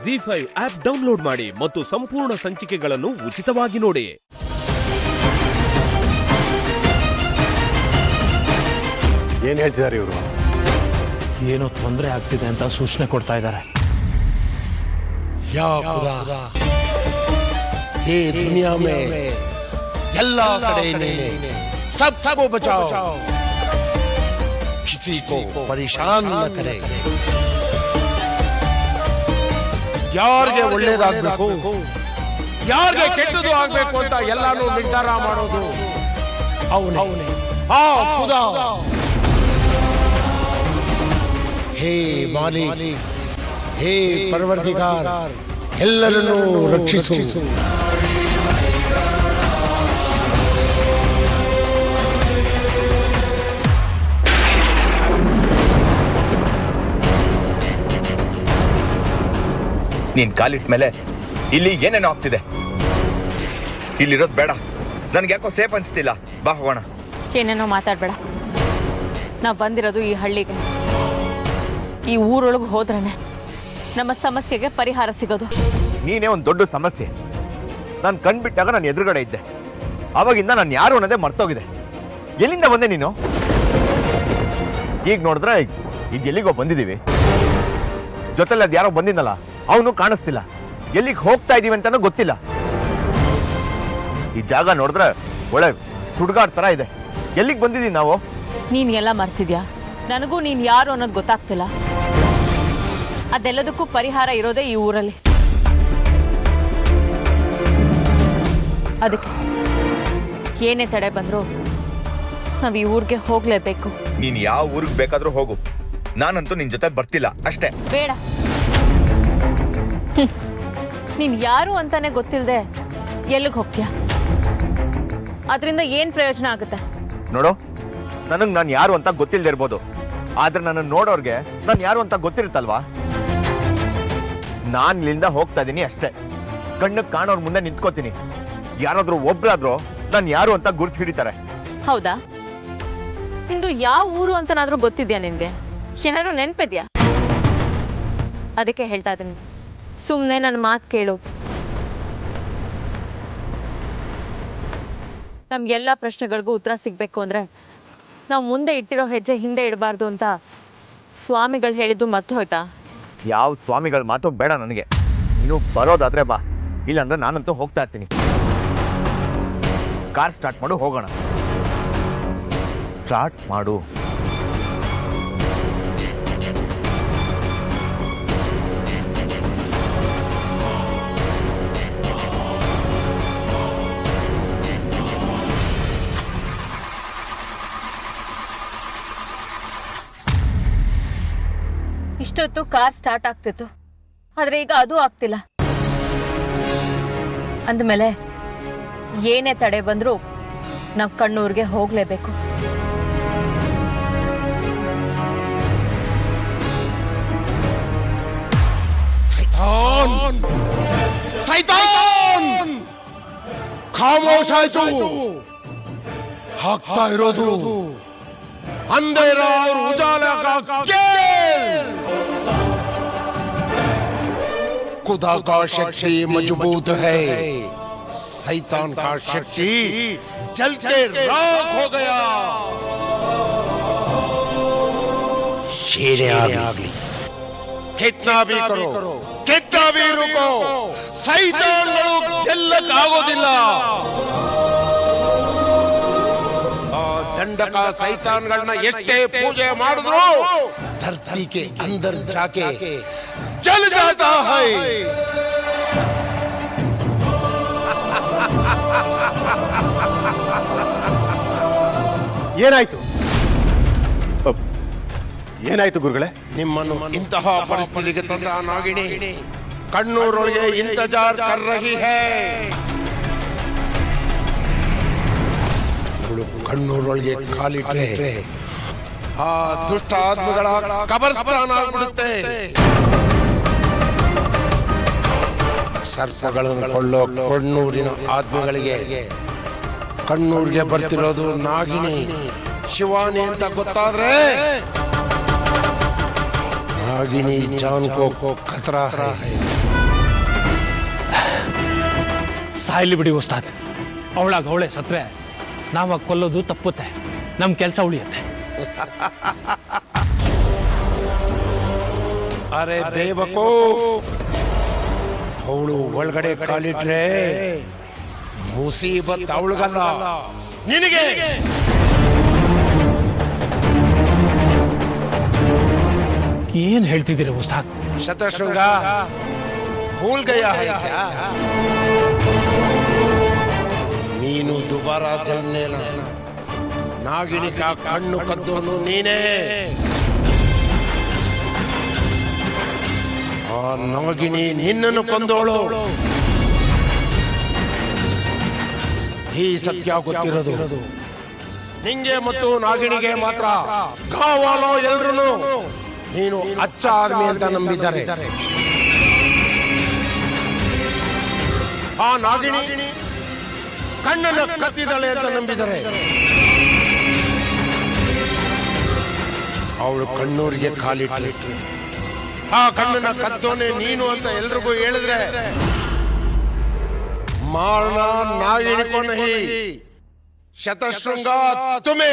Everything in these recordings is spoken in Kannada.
ZEE5 ಆಪ್ ಡೌನ್ಲೋಡ್ ಮಾಡಿ ಮತ್ತು ಸಂಪೂರ್ಣ ಸಂಚಿಕೆಗಳನ್ನು ಉಚಿತವಾಗಿ ನೋಡಿ. ಏನ್ ಹೇಳ್ತಿದ್ದಾರೆ ಇವರು? ಏನೋ ತೊಂದರೆ ಆಗ್ತಿದೆ ಅಂತ ಸೂಚನೆ ಕೊಡ್ತಾ ಇದ್ದಾರೆ. या खुदा ये दुनिया में अल्लाह करे सबको बचाओ, किसी को परेशान न करे. ಯಾರಿಗೆ ಒಳ್ಳೇದಾಗಬೇಕು, ಯಾರಿಗೆ ಕೆಟ್ಟದ್ದು ಆಗಬೇಕು ಅಂತ ಎಲ್ಲಾನು ನಿರ್ಧಾರ ಮಾಡೋದು ಅವನೇ. ಆ ಖುದಾ, ಹೇ ಮಾಲಿಕ್, ಹೇ ಪರವರ್ದಿಗಾರ್, ಎಲ್ಲರನ್ನೂ ರಕ್ಷಿಸು. ನೀನ್ ಕಾಲಿಟ್ಟ ಮೇಲೆ ಇಲ್ಲಿ ಏನೇನೋ ಆಗ್ತಿದೆ. ಇಲ್ಲಿರೋದು ಬೇಡ, ನನ್ಗೆ ಯಾಕೋ ಸೇಫ್ ಅನ್ಸ್ತಿಲ್ಲ. ಬಾ ಹೋಗೋಣ. ಏನೇನೋ ಮಾತಾಡ್ಬೇಡ. ನಾವು ಬಂದಿರೋದು ಈ ಹಳ್ಳಿಗೆ. ಈ ಊರೊಳಗೆ ಹೋದ್ರೇನೆ ನಮ್ಮ ಸಮಸ್ಯೆಗೆ ಪರಿಹಾರ ಸಿಗೋದು. ನೀನೇ ಒಂದು ದೊಡ್ಡ ಸಮಸ್ಯೆ. ನಾನು ಕಣ್ಬಿಟ್ಟಾಗ ನಾನು ಎದುರುಗಡೆ ಇದ್ದೆ. ಅವಾಗಿಂದ ನಾನು ಯಾರು ಅನ್ನೋದೇ ಮರ್ತೋಗಿದೆ. ಎಲ್ಲಿಂದ ಬಂದೆ ನೀನು? ಈಗ ನೋಡಿದ್ರೆ ಈಗ ಎಲ್ಲಿಗೋ ಬಂದಿದ್ದೀವಿ. ಜೊತೆಲಿ ಅದು ಯಾರೋ ಬಂದಿದ್ದಲ್ಲ, ಅವನು ಕಾಣಿಸ್ತಿಲ್ಲ. ಎಲ್ಲಿಗೆ ಹೋಗ್ತಾ ಇದೀವಿ ಅಂತಾನೂ ಗೊತ್ತಿಲ್ಲ. ಈ ಜಾಗ ನೋಡಿದ್ರೆ ಒಳ್ಳೆ ಸುಡ್ಗಾಡ್ ತರ ಇದೆ. ಎಲ್ಲಿಗೆ ಬಂದಿದ್ದೀವಿ ನಾವು? ನೀನ್ ಎಲ್ಲ ಮರ್ತಿದ್ಯಾ? ನನಗೂ ನೀನ್ ಯಾರು ಅನ್ನೋದು ಗೊತ್ತಾಗ್ತಿಲ್ಲ. ಅದೆಲ್ಲದಕ್ಕೂ ಪರಿಹಾರ ಇರೋದೇ ಈ ಊರಲ್ಲಿ. ಅದಕ್ಕೆ ಏನೇ ತಡೆ ಬಂದ್ರು ನಾವ್ ಈ ಊರಿಗೆ ಹೋಗ್ಲೇಬೇಕು. ನೀನ್ ಯಾವ ಊರಿಗೆ ಬೇಕಾದ್ರೂ ಹೋಗು, ನಾನಂತೂ ನಿನ್ ಜೊತೆ ಬರ್ತಿಲ್ಲ ಅಷ್ಟೇ. ಬೇಡ, ನೀನ್ ಯಾರು ಅಂತಾನೆ ಗೊತ್ತಿಲ್ಲದೆ ಎಲ್ಲಿಗೆ ಹೋಗ್ತೀಯ? ಅದರಿಂದ ಏನ್ ಪ್ರಯೋಜನ ಆಗುತ್ತೆ? ನೋಡು, ನನಗ್ ನಾನು ಯಾರು ಅಂತ ಗೊತ್ತಿಲ್ಲದೆ ಇರ್ಬೋದು, ಆದ್ರೆ ನನ್ನ ನೋಡೋರ್ಗೆ ನಾನು ಯಾರು ಅಂತ ಗೊತ್ತಿರುತ್ತಲ್ವಾ. ನಾನು ಇಲ್ಲಿಂದ ಹೋಗ್ತಾ ಇದೀನಿ ಅಷ್ಟೇ. ಕಣ್ಣಿಗೆ ಕಾಣೋರ್ ಮುಂದೆ ನಿಂತ್ಕೋತೀನಿ. ಯಾರಾದ್ರೂ ಒಬ್ರಾದ್ರೂ ನಾನು ಯಾರು ಅಂತ ಗುರ್ತು ಹಿಡಿತಾರೆ. ಹೌದಾ? ನಿಂದು ಯಾವ ಊರು ಅಂತನಾದ್ರೂ ಗೊತ್ತಿದ್ಯಾ? ನಿನ್ಗೆ ಏನಾದ್ರು ನೆನ್ಪಿದ್ಯಾ? ಅದಕ್ಕೆ ಹೇಳ್ತಾ ಇದ್ದೀನಿ, ಸುಮ್ಮನೆ ನನ್ನ ಮಾತು ಕೇಳು. ನಮ್ಗೆಲ್ಲ ಪ್ರಶ್ನೆಗಳಿಗೂ ಉತ್ತರ ಸಿಗ್ಬೇಕು ಅಂದ್ರೆ ನಾವು ಮುಂದೆ ಇಟ್ಟಿರೋ ಹೆಜ್ಜೆ ಹಿಂದೆ ಇಡಬಾರ್ದು ಅಂತ ಸ್ವಾಮಿಗಳು ಹೇಳಿದ್ದು ಮರ್ತು ಹೋಯ್ತಾ? ಯಾವ ಸ್ವಾಮಿಗಳ ಮಾತು ಬೇಡ ನನಗೆ. ನೀನು ಬರೋದಾದ್ರೆ ಬಾ, ಇಲ್ಲಾಂದ್ರೆ ನಾನಂತೂ ಹೋಗ್ತಾ ಇರ್ತೀನಿ. ಕಾರ್ ಸ್ಟಾರ್ಟ್ ಮಾಡು, ಹೋಗೋಣ. ಸ್ಟಾರ್ಟ್ ಮಾಡು. ಇಷ್ಟೊತ್ತು ಕಾರ್ ಸ್ಟಾರ್ಟ್ ಆಗ್ತಿತ್ತು, ಆದ್ರೆ ಈಗ ಅದು ಆಗ್ತಿಲ್ಲ. ಅಂದಮೇಲೆ ಏನೇ ತಡೆ ಬಂದ್ರು ನಾವು ಕಣ್ಣೂರ್ಗೆ ಹೋಗ್ಲೇಬೇಕು. ಸೈತಾನ್, ಸೈತಾನ್, ಖಾಮೋಶ್ ಆಯ್ತು. ಹಾಕ್ತಾ ಇರೋದು अंधेरा और उजाला का खेल. खुदा का शक्ति मजबूत है, शैतान का शक्ति जल के राख हो गया. शेरे आगली, कितना भी करो, कितना भी रुको, शैतान ಗೆಲ್ಲಕ್ಕೆ ಆಗೋದಿಲ್ಲ. ದಂಡಕ ಸೈತಾನ್ಗಳನ್ನ ಎಷ್ಟೇ ಪೂಜೆ ಮಾಡಿದ್ರು धरती के अंदर जाके जल जाता है. ಏನಾಯ್ತು? ಏನಾಯ್ತು ಗುರುಗಳೇ? ನಿಮ್ಮನ್ನು ಇಂತಹ ಪರಿಸ್ಥಿತಿಗೆ ತಂದ ನಾಗಿಣಿ ಕಣ್ಣೂರೊಳಗೆ ಇಂತಜಾರ್ ಕರ್ ರಹಿ ಹೈ. ಕಣ್ಣೂರೊಳಗೆ ಕಾಲಿಟ್ರೆ ಆ ದುಷ್ಟ ಆತ್ಮಗಳ ಕಬರಸ್ಥಾನ ಆಗ್ಬಿಡುತ್ತೆ. ಸರ್ಪಗಳನ್ನು ಕೊಳ್ಳೋ ಕಣ್ಣೂರಿನ ಆತ್ಮಗಳಿಗೆ ಕಣ್ಣೂರಿಗೆ ಬರ್ತಿರೋದು ನಾಗಿಣಿ ಶಿವಾನಿ ಅಂತ ಗೊತ್ತಾದ್ರೆ नागिनी जान को खतरा है। ಸಾಯ್ಲಿ ಬಿಡಿ ಉಸ್ತಾದ್. ಅವಳಾಗ ಅವಳೆ ಸತ್ರೆ ನಾವಾಗ ಕೊಲ್ಲೋದು ತಪ್ಪುತ್ತೆ, ನಮ್ಮ ಕೆಲಸ ಉಳಿಯುತ್ತೆ. ಅರೆ ಬೇವಕೂಫ್, ಅವಳು ಒಳಗಡೆ ಕಾಲಿಟ್ರೆ ಮುಸೀಬತ್ ಅವಳಿಗಲ್ಲ, ನಿನಗೆ. ಏನ್ ಹೇಳ್ತಿದ್ದೀರಿ ಉಸ್ತಾದ್? शतशृंग भूल गया है क्या? ನೀನು ದುಬಾರಾ ಜನ್ಮೇಲ ನಾಗಿಣಿ ಕಾ ಕಣ್ಣು ಕದ್ದೋನು ನೀನೇ. ಆ ನಾಗಿಣಿ ನಿನ್ನನ್ನು ಕೊಂದೋಳು. ಈ ಸತ್ಯ ಗೊತ್ತಿರೋದು ನಿಂಗೆ ಮತ್ತು ನಾಗಿಣಿಗೆ ಮಾತ್ರ. ಗಾವಾಲೋ ಎಲ್ರು ನೀನು ಅಚ್ಚ ಆರ್ಮಿ ಅಂತ ನಂಬಿದ್ದಾರೆ. ಆ ನಾಗಿಣಿ ಕಣ್ಣನ್ನು ಕತ್ತಿದಳೆ ಅಂತ ನಂಬಿದರೆ ಅವಳು ಕಣ್ಣೂರಿಗೆ ಕಾಲಿಟ್ಟು ಆ ಕಣ್ಣನ್ನ ಕತ್ತೋನೆ ನೀನು ಅಂತ ಎಲ್ರಿಗೂ ಹೇಳಿದ್ರೆ ಮಾರಣ ನಾಗಿಣಿ ಕೋ ನಹಿ ಶತಶೃಂಗ ತುಮೆ.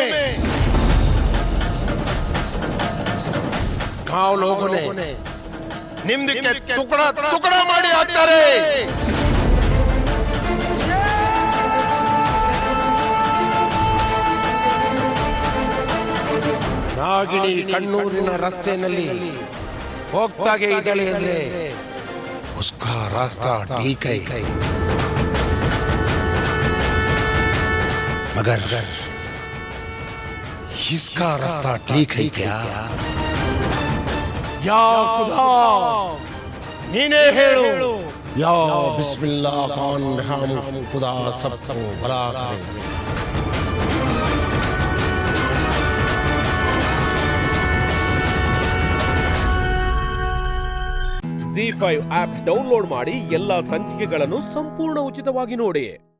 गांव लोगों ने निम्दಕ್ಕೆ टुकड़ा टुकड़ा ಮಾಡಿ ಹಾಕ್ತಾರೆ. ನಾಗಿಣಿ ಕಣ್ಣೂರಿನ ರಸ್ತೆಯಲ್ಲಿ ಹೋಗ್ತಾಗೆ ಇದ್ದಾಳೆ ಅಂದ್ರೆ ಉಸ್ಕಾ ರಾಸ್ತಾ ಠೀಕ್ ಹೈ, ಮಗರ್ इसका रास्ता ठीक है क्या? या खुदा नीने हेलो, या बिस्मिल्लाह खान हम खुदा सबको भला करे. ZEE5 ಆಪ್ ಡೌನ್ಲೋಡ್ ಮಾಡಿ ಎಲ್ಲಾ ಸಂಚಿಕೆಗಳನ್ನು ಸಂಪೂರ್ಣ ಉಚಿತವಾಗಿ ನೋಡಿ.